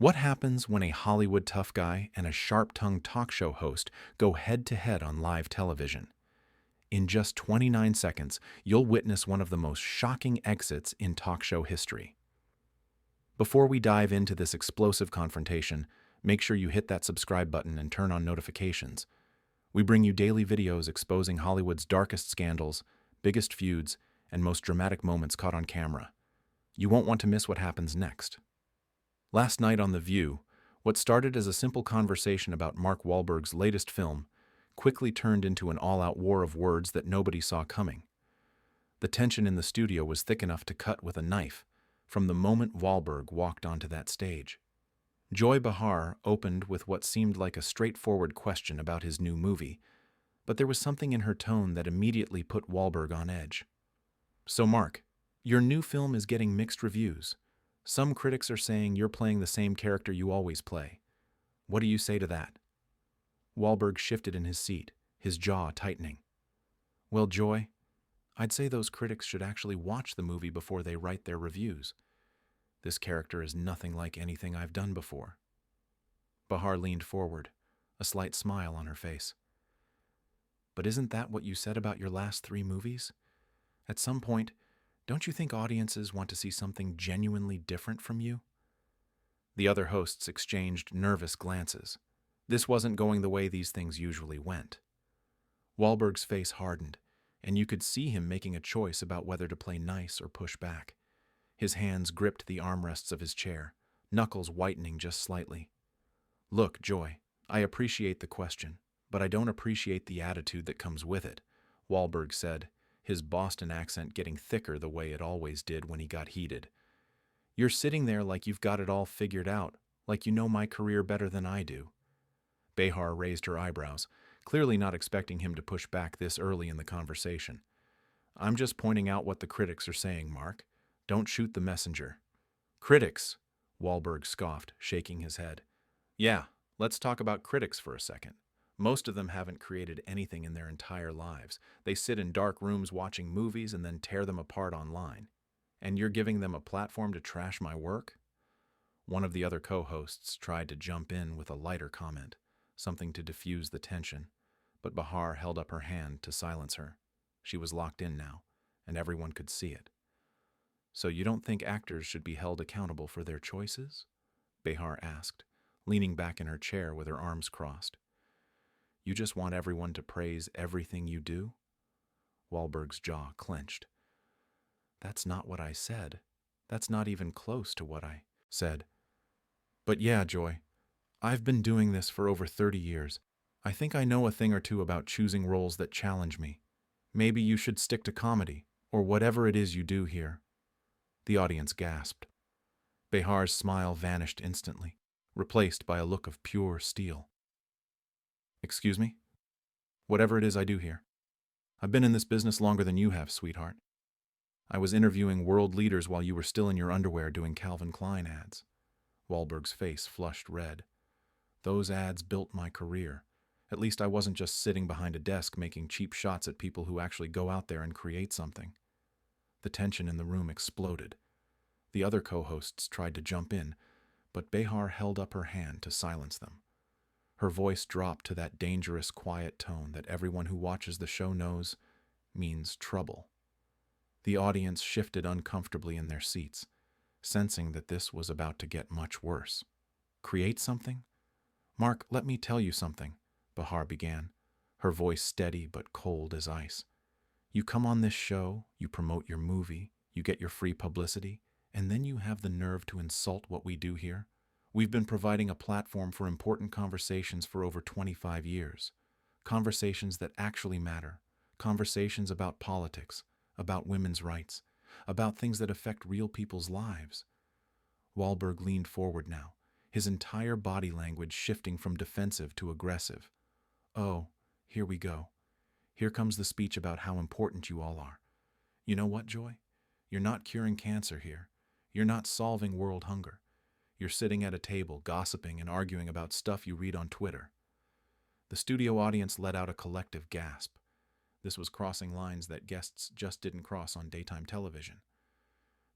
What happens when a Hollywood tough guy and a sharp-tongued talk show host go head-to-head on live television? In just 29 seconds, you'll witness one of the most shocking exits in talk show history. Before we dive into this explosive confrontation, make sure you hit that subscribe button and turn on notifications. We bring you daily videos exposing Hollywood's darkest scandals, biggest feuds, and most dramatic moments caught on camera. You won't want to miss what happens next. Last night on The View, what started as a simple conversation about Mark Wahlberg's latest film quickly turned into an all-out war of words that nobody saw coming. The tension in the studio was thick enough to cut with a knife from the moment Wahlberg walked onto that stage. Joy Behar opened with what seemed like a straightforward question about his new movie, but there was something in her tone that immediately put Wahlberg on edge. "So Mark, your new film is getting mixed reviews. Some critics are saying you're playing the same character you always play. What do you say to that?" Wahlberg shifted in his seat, his jaw tightening. "Well, Joy, I'd say those critics should actually watch the movie before they write their reviews. This character is nothing like anything I've done before." Behar leaned forward, a slight smile on her face. "But isn't that what you said about your last 3 movies? At some point, don't you think audiences want to see something genuinely different from you?" The other hosts exchanged nervous glances. This wasn't going the way these things usually went. Wahlberg's face hardened, and you could see him making a choice about whether to play nice or push back. His hands gripped the armrests of his chair, knuckles whitening just slightly. "Look, Joy, I appreciate the question, but I don't appreciate the attitude that comes with it," Wahlberg said, his Boston accent getting thicker the way it always did when he got heated. "You're sitting there like you've got it all figured out, like you know my career better than I do." Behar raised her eyebrows, clearly not expecting him to push back this early in the conversation. "I'm just pointing out what the critics are saying, Mark. Don't shoot the messenger." "Critics?" Wahlberg scoffed, shaking his head. "Yeah, let's talk about critics for a second. Most of them haven't created anything in their entire lives. They sit in dark rooms watching movies and then tear them apart online. And you're giving them a platform to trash my work?" One of the other co-hosts tried to jump in with a lighter comment, something to diffuse the tension, but Behar held up her hand to silence her. She was locked in now, and everyone could see it. "So you don't think actors should be held accountable for their choices?" Behar asked, leaning back in her chair with her arms crossed. "You just want everyone to praise everything you do?" Wahlberg's jaw clenched. "That's not what I said. That's not even close to what I said. But yeah, Joy, I've been doing this for over 30 years. I think I know a thing or two about choosing roles that challenge me. Maybe you should stick to comedy, or whatever it is you do here." The audience gasped. Behar's smile vanished instantly, replaced by a look of pure steel. "Excuse me? Whatever it is I do here. I've been in this business longer than you have, sweetheart. I was interviewing world leaders while you were still in your underwear doing Calvin Klein ads." Wahlberg's face flushed red. "Those ads built my career. At least I wasn't just sitting behind a desk making cheap shots at people who actually go out there and create something." The tension in the room exploded. The other co-hosts tried to jump in, but Behar held up her hand to silence them. Her voice dropped to that dangerous, quiet tone that everyone who watches the show knows means trouble. The audience shifted uncomfortably in their seats, sensing that this was about to get much worse. "Create something? Mark, let me tell you something," Behar began, her voice steady but cold as ice. "You come on this show, you promote your movie, you get your free publicity, and then you have the nerve to insult what we do here? We've been providing a platform for important conversations for over 25 years. Conversations that actually matter. Conversations about politics, about women's rights, about things that affect real people's lives." Wahlberg leaned forward now, his entire body language shifting from defensive to aggressive. "Oh, here we go. Here comes the speech about how important you all are. You know what, Joy? You're not curing cancer here. You're not solving world hunger. You're sitting at a table, gossiping and arguing about stuff you read on Twitter." The studio audience let out a collective gasp. This was crossing lines that guests just didn't cross on daytime television.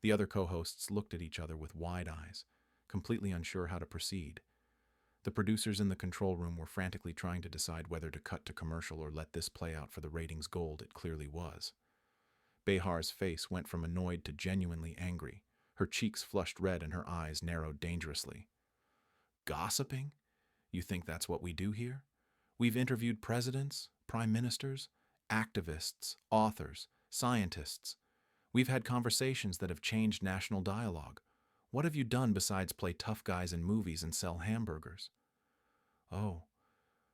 The other co-hosts looked at each other with wide eyes, completely unsure how to proceed. The producers in the control room were frantically trying to decide whether to cut to commercial or let this play out for the ratings gold it clearly was. Behar's face went from annoyed to genuinely angry. Her cheeks flushed red and her eyes narrowed dangerously. Gossiping? You think that's what we do here? We've interviewed presidents, prime ministers, activists, authors, scientists. We've had conversations that have changed national dialogue. What have you done besides play tough guys in movies and sell hamburgers? Oh,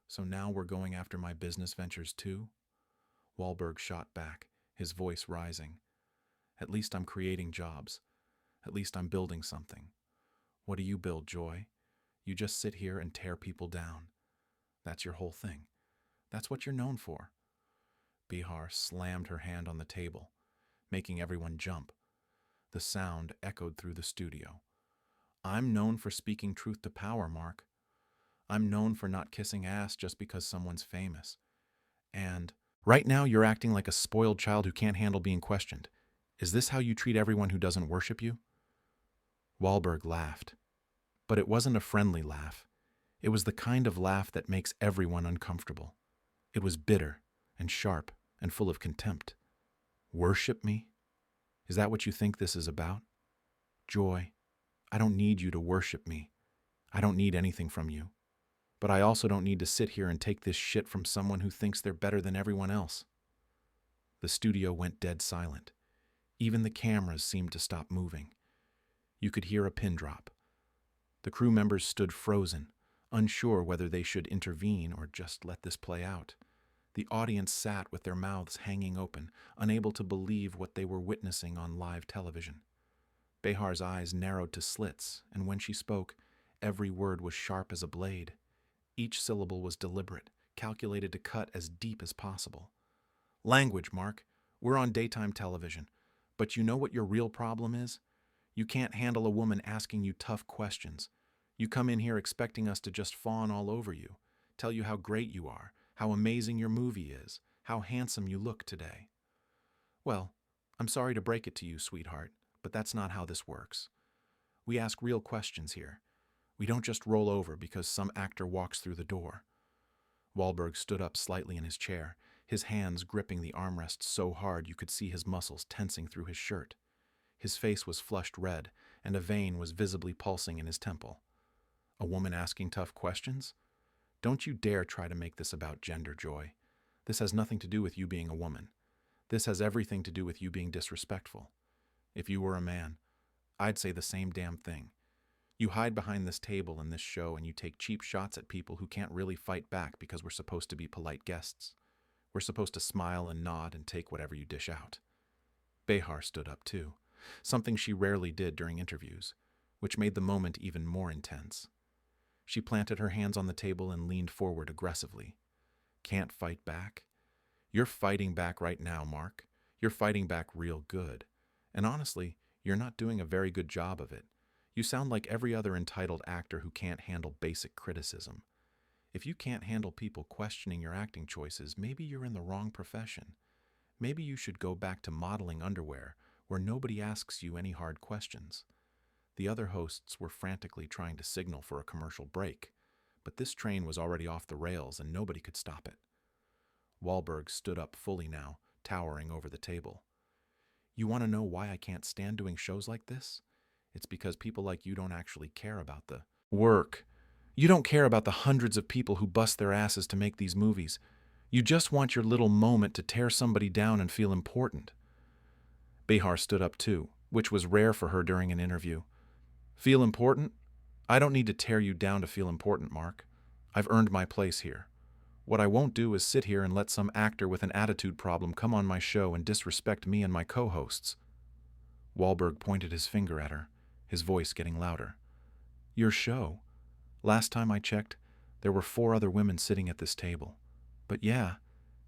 so now we're going after my business ventures too? Wahlberg shot back, his voice rising. At least I'm creating jobs. At least I'm building something. What do you build, Joy? You just sit here and tear people down. That's your whole thing. That's what you're known for. Behar slammed her hand on the table, making everyone jump. The sound echoed through the studio. I'm known for speaking truth to power, Mark. I'm known for not kissing ass just because someone's famous. And right now you're acting like a spoiled child who can't handle being questioned. Is this how you treat everyone who doesn't worship you? Wahlberg laughed. But it wasn't a friendly laugh. It was the kind of laugh that makes everyone uncomfortable. It was bitter and sharp and full of contempt. Worship me? Is that what you think this is about? Joy, I don't need you to worship me. I don't need anything from you. But I also don't need to sit here and take this shit from someone who thinks they're better than everyone else. The studio went dead silent. Even the cameras seemed to stop moving. You could hear a pin drop. The crew members stood frozen, unsure whether they should intervene or just let this play out. The audience sat with their mouths hanging open, unable to believe what they were witnessing on live television. Behar's eyes narrowed to slits, and when she spoke, every word was sharp as a blade. Each syllable was deliberate, calculated to cut as deep as possible. Language, Mark. We're on daytime television. But you know what your real problem is? You can't handle a woman asking you tough questions. You come in here expecting us to just fawn all over you, tell you how great you are, how amazing your movie is, how handsome you look today. Well, I'm sorry to break it to you, sweetheart, but that's not how this works. We ask real questions here. We don't just roll over because some actor walks through the door. Wahlberg stood up slightly in his chair, his hands gripping the armrest so hard you could see his muscles tensing through his shirt. His face was flushed red, and a vein was visibly pulsing in his temple. A woman asking tough questions? Don't you dare try to make this about gender, Joy. This has nothing to do with you being a woman. This has everything to do with you being disrespectful. If you were a man, I'd say the same damn thing. You hide behind this table in this show and you take cheap shots at people who can't really fight back because we're supposed to be polite guests. We're supposed to smile and nod and take whatever you dish out. Behar stood up too, something she rarely did during interviews, which made the moment even more intense. She planted her hands on the table and leaned forward aggressively. Can't fight back? You're fighting back right now, Mark. You're fighting back real good. And honestly, you're not doing a very good job of it. You sound like every other entitled actor who can't handle basic criticism. If you can't handle people questioning your acting choices, maybe you're in the wrong profession. Maybe you should go back to modeling underwear, where nobody asks you any hard questions. The other hosts were frantically trying to signal for a commercial break, but this train was already off the rails and nobody could stop it. Wahlberg stood up fully now, towering over the table. You want to know why I can't stand doing shows like this? It's because people like you don't actually care about the work. You don't care about the hundreds of people who bust their asses to make these movies. You just want your little moment to tear somebody down and feel important. Behar stood up too, which was rare for her during an interview. Feel important? I don't need to tear you down to feel important, Mark. I've earned my place here. What I won't do is sit here and let some actor with an attitude problem come on my show and disrespect me and my co-hosts. Wahlberg pointed his finger at her, his voice getting louder. Your show? Last time I checked, there were 4 other women sitting at this table. But yeah,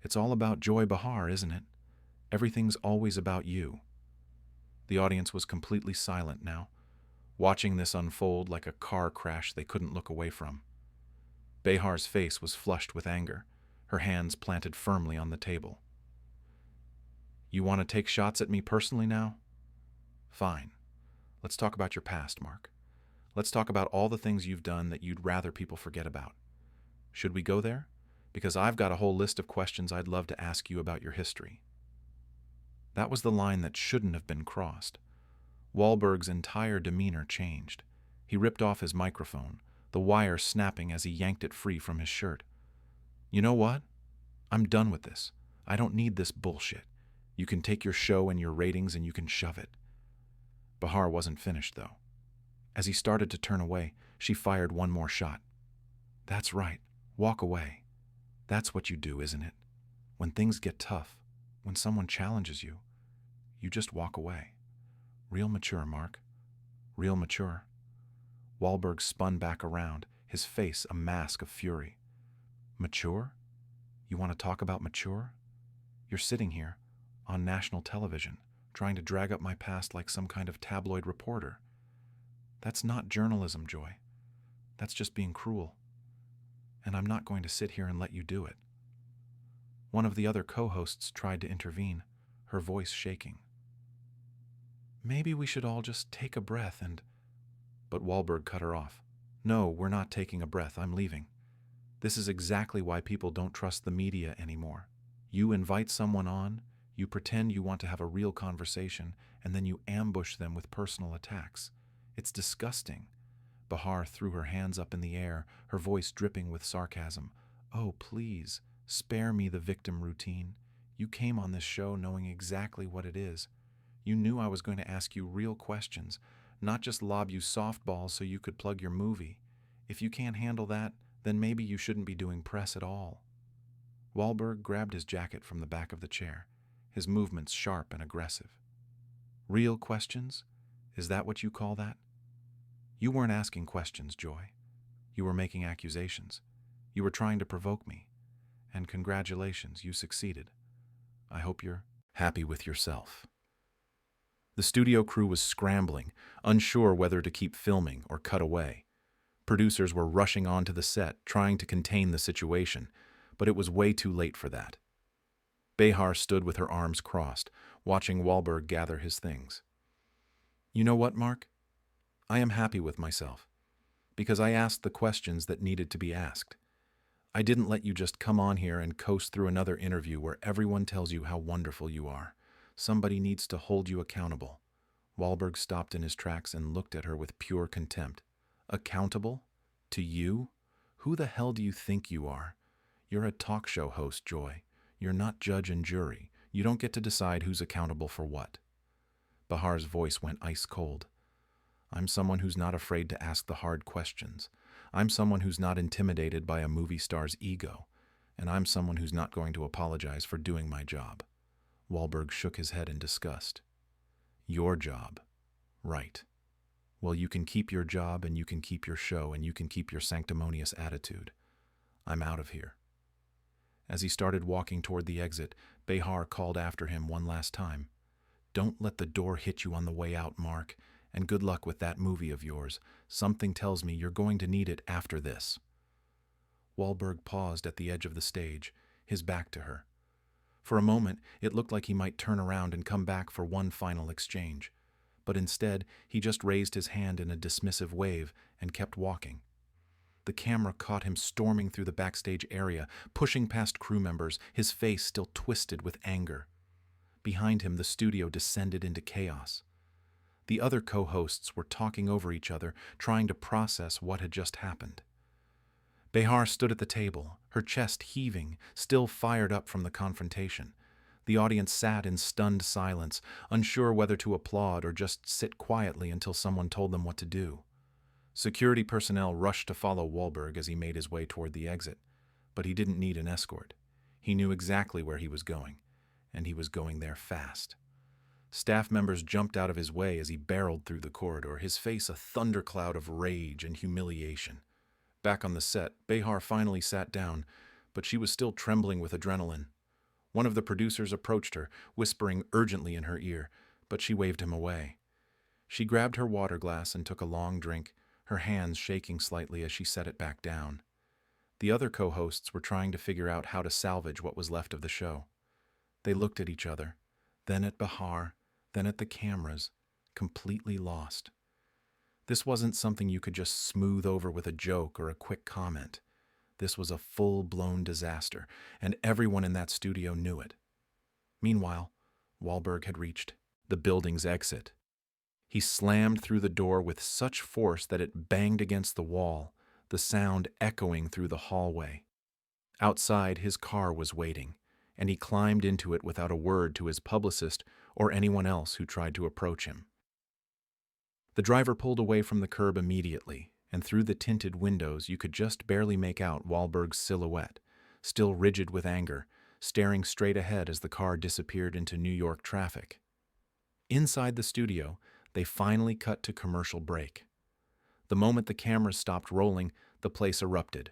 it's all about Joy Behar, isn't it? Everything's always about you. The audience was completely silent now, watching this unfold like a car crash they couldn't look away from. Behar's face was flushed with anger, her hands planted firmly on the table. You want to take shots at me personally now? Fine. Let's talk about your past, Mark. Let's talk about all the things you've done that you'd rather people forget about. Should we go there? Because I've got a whole list of questions I'd love to ask you about your history. That was the line that shouldn't have been crossed. Wahlberg's entire demeanor changed. He ripped off his microphone, the wire snapping as he yanked it free from his shirt. You know what? I'm done with this. I don't need this bullshit. You can take your show and your ratings and you can shove it. Behar wasn't finished, though. As he started to turn away, she fired one more shot. That's right. Walk away. That's what you do, isn't it? When things get tough, when someone challenges you, you just walk away. Real mature, Mark. Real mature. Wahlberg spun back around, his face a mask of fury. Mature? You want to talk about mature? You're sitting here, on national television, trying to drag up my past like some kind of tabloid reporter. That's not journalism, Joy. That's just being cruel. And I'm not going to sit here and let you do it. One of the other co-hosts tried to intervene, her voice shaking. Maybe we should all just take a breath and... But Wahlberg cut her off. No, we're not taking a breath. I'm leaving. This is exactly why people don't trust the media anymore. You invite someone on, you pretend you want to have a real conversation, and then you ambush them with personal attacks. It's disgusting. Behar threw her hands up in the air, her voice dripping with sarcasm. Oh, please, spare me the victim routine. You came on this show knowing exactly what it is. You knew I was going to ask you real questions, not just lob you softballs so you could plug your movie. If you can't handle that, then maybe you shouldn't be doing press at all. Wahlberg grabbed his jacket from the back of the chair, his movements sharp and aggressive. Real questions? Is that what you call that? You weren't asking questions, Joy. You were making accusations. You were trying to provoke me. And congratulations, you succeeded. I hope you're happy with yourself. The studio crew was scrambling, unsure whether to keep filming or cut away. Producers were rushing onto the set, trying to contain the situation, but it was way too late for that. Behar stood with her arms crossed, watching Wahlberg gather his things. You know what, Mark? I am happy with myself, because I asked the questions that needed to be asked. I didn't let you just come on here and coast through another interview where everyone tells you how wonderful you are. Somebody needs to hold you accountable. Wahlberg stopped in his tracks and looked at her with pure contempt. Accountable? To you? Who the hell do you think you are? You're a talk show host, Joy. You're not judge and jury. You don't get to decide who's accountable for what. Behar's voice went ice cold. I'm someone who's not afraid to ask the hard questions. I'm someone who's not intimidated by a movie star's ego. And I'm someone who's not going to apologize for doing my job. Wahlberg shook his head in disgust. Your job. Right. Well, you can keep your job and you can keep your show and you can keep your sanctimonious attitude. I'm out of here. As he started walking toward the exit, Behar called after him one last time. Don't let the door hit you on the way out, Mark. And good luck with that movie of yours. Something tells me you're going to need it after this. Wahlberg paused at the edge of the stage, his back to her. For a moment, it looked like he might turn around and come back for one final exchange. But instead, he just raised his hand in a dismissive wave and kept walking. The camera caught him storming through the backstage area, pushing past crew members, his face still twisted with anger. Behind him, the studio descended into chaos. The other co-hosts were talking over each other, trying to process what had just happened. Behar stood at the table, her chest heaving, still fired up from the confrontation. The audience sat in stunned silence, unsure whether to applaud or just sit quietly until someone told them what to do. Security personnel rushed to follow Wahlberg as he made his way toward the exit, but he didn't need an escort. He knew exactly where he was going, and he was going there fast. Staff members jumped out of his way as he barreled through the corridor, his face a thundercloud of rage and humiliation. Back on the set, Behar finally sat down, but she was still trembling with adrenaline. One of the producers approached her, whispering urgently in her ear, but she waved him away. She grabbed her water glass and took a long drink, her hands shaking slightly as she set it back down. The other co-hosts were trying to figure out how to salvage what was left of the show. They looked at each other, then at Behar, then at the cameras, completely lost. This wasn't something you could just smooth over with a joke or a quick comment. This was a full-blown disaster, and everyone in that studio knew it. Meanwhile, Wahlberg had reached the building's exit. He slammed through the door with such force that it banged against the wall, the sound echoing through the hallway. Outside, his car was waiting, and he climbed into it without a word to his publicist or anyone else who tried to approach him. The driver pulled away from the curb immediately, and through the tinted windows you could just barely make out Wahlberg's silhouette, still rigid with anger, staring straight ahead as the car disappeared into New York traffic. Inside the studio, they finally cut to commercial break. The moment the cameras stopped rolling, the place erupted.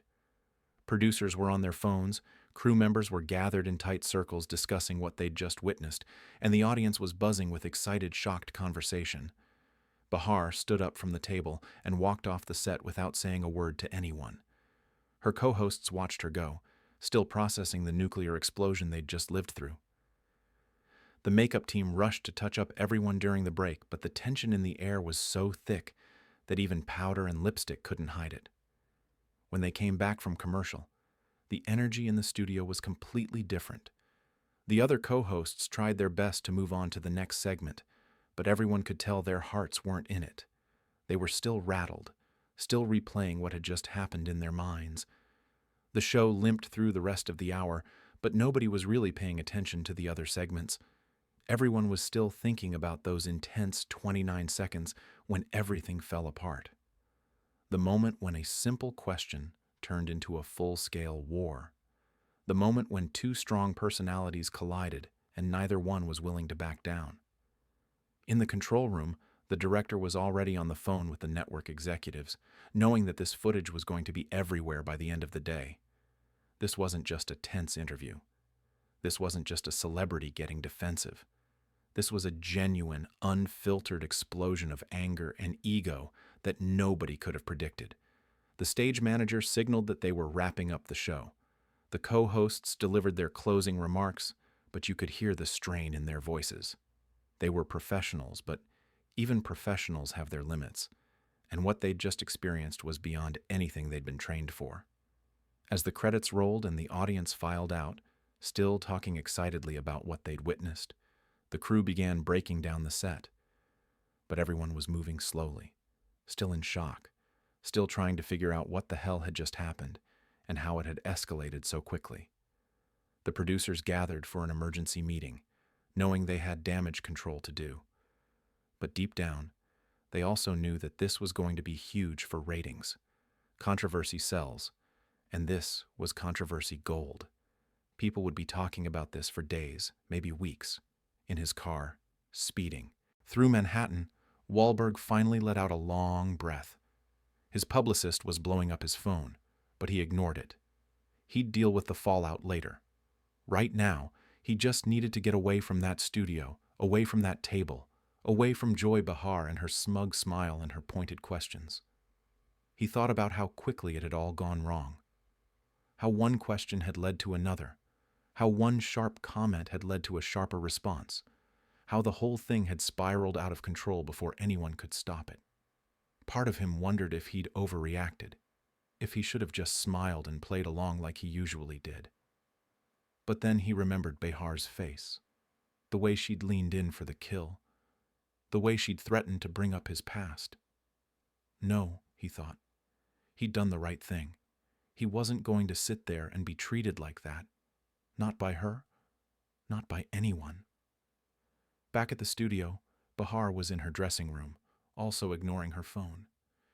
Producers were on their phones, crew members were gathered in tight circles discussing what they'd just witnessed, and the audience was buzzing with excited, shocked conversation. Behar stood up from the table and walked off the set without saying a word to anyone. Her co-hosts watched her go, still processing the nuclear explosion they'd just lived through. The makeup team rushed to touch up everyone during the break, but the tension in the air was so thick that even powder and lipstick couldn't hide it. When they came back from commercial, the energy in the studio was completely different. The other co-hosts tried their best to move on to the next segment, but everyone could tell their hearts weren't in it. They were still rattled, still replaying what had just happened in their minds. The show limped through the rest of the hour, but nobody was really paying attention to the other segments. Everyone was still thinking about those intense 29 seconds when everything fell apart. The moment when a simple question turned into a full-scale war. The moment when two strong personalities collided and neither one was willing to back down. In the control room, the director was already on the phone with the network executives, knowing that this footage was going to be everywhere by the end of the day. This wasn't just a tense interview. This wasn't just a celebrity getting defensive. This was a genuine, unfiltered explosion of anger and ego that nobody could have predicted. The stage manager signaled that they were wrapping up the show. The co-hosts delivered their closing remarks, but you could hear the strain in their voices. They were professionals, but even professionals have their limits, and what they'd just experienced was beyond anything they'd been trained for. As the credits rolled and the audience filed out, still talking excitedly about what they'd witnessed, the crew began breaking down the set. But everyone was moving slowly, still in shock, still trying to figure out what the hell had just happened and how it had escalated so quickly. The producers gathered for an emergency meeting, knowing they had damage control to do. But deep down, they also knew that this was going to be huge for ratings. Controversy sells, and this was controversy gold. People would be talking about this for days, maybe weeks. In his car, speeding. Through Manhattan, Wahlberg finally let out a long breath. His publicist was blowing up his phone, but he ignored it. He'd deal with the fallout later. Right now, he just needed to get away from that studio, away from that table, away from Joy Behar and her smug smile and her pointed questions. He thought about how quickly it had all gone wrong. How one question had led to another. How one sharp comment had led to a sharper response. How the whole thing had spiraled out of control before anyone could stop it. Part of him wondered if he'd overreacted, if he should have just smiled and played along like he usually did. But then he remembered Behar's face, the way she'd leaned in for the kill, the way she'd threatened to bring up his past. No, he thought. He'd done the right thing. He wasn't going to sit there and be treated like that. Not by her, not by anyone. Back at the studio, Behar was in her dressing room, also ignoring her phone.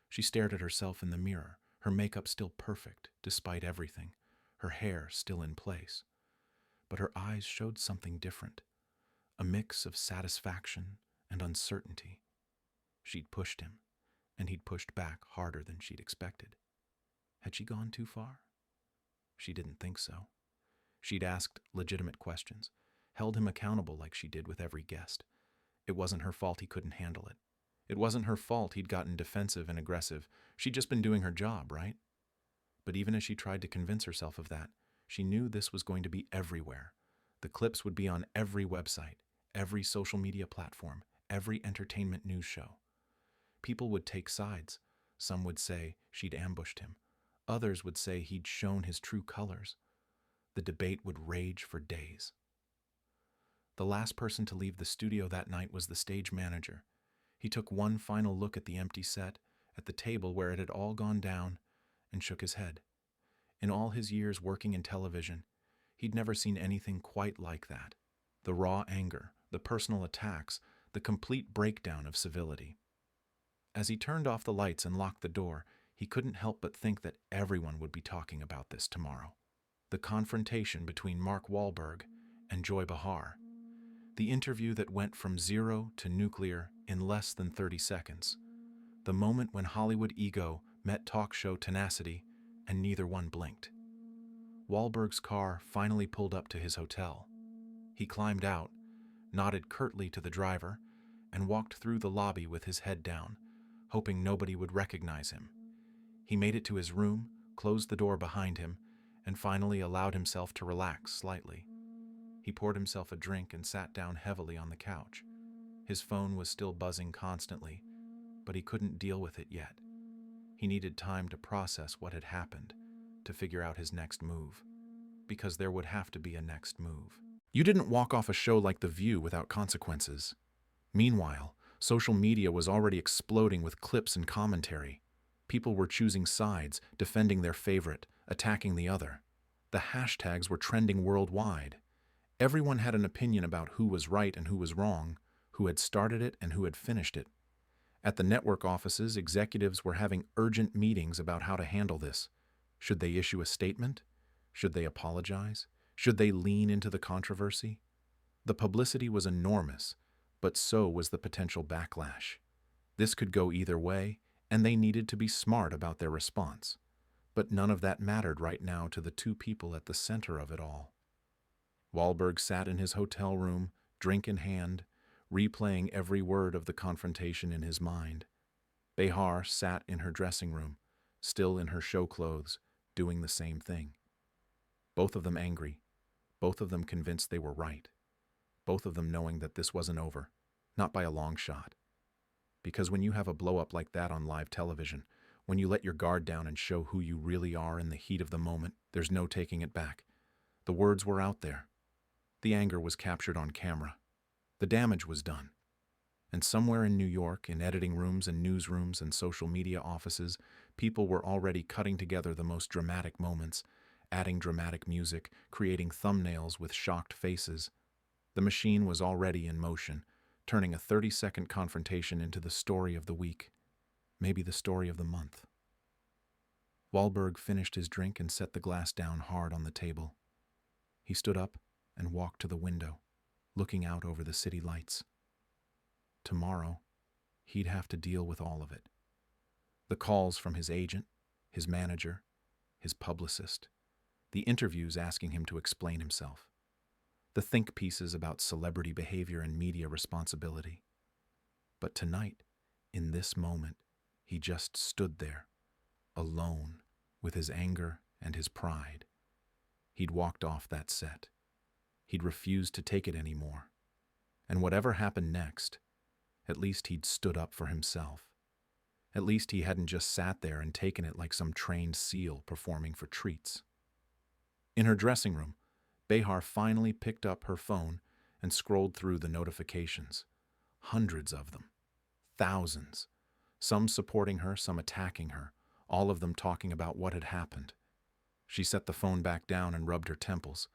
She stared at herself in the mirror, her makeup still perfect, despite everything, her hair still in place. But her eyes showed something different, a mix of satisfaction and uncertainty. She'd pushed him, and he'd pushed back harder than she'd expected. Had she gone too far? She didn't think so. She'd asked legitimate questions, held him accountable like she did with every guest. It wasn't her fault he couldn't handle it. It wasn't her fault he'd gotten defensive and aggressive. She'd just been doing her job, right? But even as she tried to convince herself of that, she knew this was going to be everywhere. The clips would be on every website, every social media platform, every entertainment news show. People would take sides. Some would say she'd ambushed him. Others would say he'd shown his true colors. The debate would rage for days. The last person to leave the studio that night was the stage manager. He took one final look at the empty set, at the table where it had all gone down, and shook his head. In all his years working in television, he'd never seen anything quite like that. The raw anger, the personal attacks, the complete breakdown of civility. As he turned off the lights and locked the door, he couldn't help but think that everyone would be talking about this tomorrow. The confrontation between Mark Wahlberg and Joy Behar. The interview that went from zero to nuclear in less than 30 seconds. The moment when Hollywood ego met talk show tenacity, and neither one blinked. Wahlberg's car finally pulled up to his hotel. He climbed out, nodded curtly to the driver, and walked through the lobby with his head down, hoping nobody would recognize him. He made it to his room, closed the door behind him, and finally allowed himself to relax slightly. He poured himself a drink and sat down heavily on the couch. His phone was still buzzing constantly, but he couldn't deal with it yet. He needed time to process what had happened, to figure out his next move, because there would have to be a next move. You didn't walk off a show like The View without consequences. Meanwhile, social media was already exploding with clips and commentary. People were choosing sides, defending their favorite, attacking the other. The hashtags were trending worldwide. Everyone had an opinion about who was right and who was wrong, who had started it and who had finished it. At the network offices, executives were having urgent meetings about how to handle this. Should they issue a statement? Should they apologize? Should they lean into the controversy? The publicity was enormous, but so was the potential backlash. This could go either way, and they needed to be smart about their response. But none of that mattered right now to the two people at the center of it all. Wahlberg sat in his hotel room, drink in hand, replaying every word of the confrontation in his mind. Behar sat in her dressing room, still in her show clothes, doing the same thing. Both of them angry, both of them convinced they were right, both of them knowing that this wasn't over, not by a long shot. Because when you have a blow-up like that on live television, when you let your guard down and show who you really are in the heat of the moment, there's no taking it back. The words were out there. The anger was captured on camera. The damage was done. And somewhere in New York, in editing rooms and newsrooms and social media offices, people were already cutting together the most dramatic moments, adding dramatic music, creating thumbnails with shocked faces. The machine was already in motion, turning a 30-second confrontation into the story of the week, maybe the story of the month. Wahlberg finished his drink and set the glass down hard on the table. He stood up and walked to the window, looking out over the city lights. Tomorrow, he'd have to deal with all of it. The calls from his agent, his manager, his publicist, the interviews asking him to explain himself, the think pieces about celebrity behavior and media responsibility. But tonight, in this moment, he just stood there, alone, with his anger and his pride. He'd walked off that set. He'd refused to take it anymore. And whatever happened next, at least he'd stood up for himself. At least he hadn't just sat there and taken it like some trained seal performing for treats. In her dressing room, Behar finally picked up her phone and scrolled through the notifications. Hundreds of them. Thousands. Some supporting her, some attacking her, all of them talking about what had happened. She set the phone back down and rubbed her temples.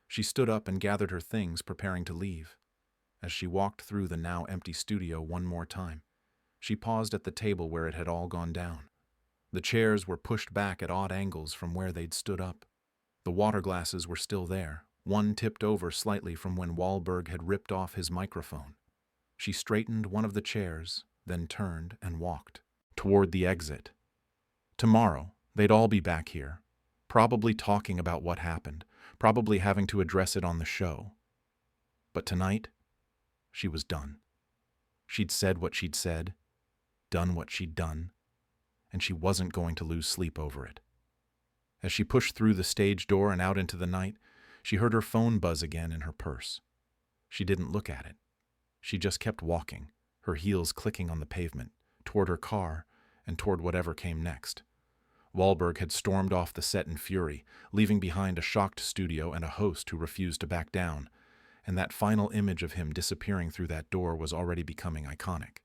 She stood up and gathered her things, preparing to leave. As she walked through the now empty studio one more time, she paused at the table where it had all gone down. The chairs were pushed back at odd angles from where they'd stood up. The water glasses were still there, one tipped over slightly from when Wahlberg had ripped off his microphone. She straightened one of the chairs, then turned and walked toward the exit. Tomorrow, they'd all be back here, probably talking about what happened, probably having to address it on the show. But tonight, she was done. She'd said what she'd said, done what she'd done, and she wasn't going to lose sleep over it. As she pushed through the stage door and out into the night, she heard her phone buzz again in her purse. She didn't look at it. She just kept walking, her heels clicking on the pavement, toward her car, and toward whatever came next. Wahlberg had stormed off the set in fury, leaving behind a shocked studio and a host who refused to back down, and that final image of him disappearing through that door was already becoming iconic.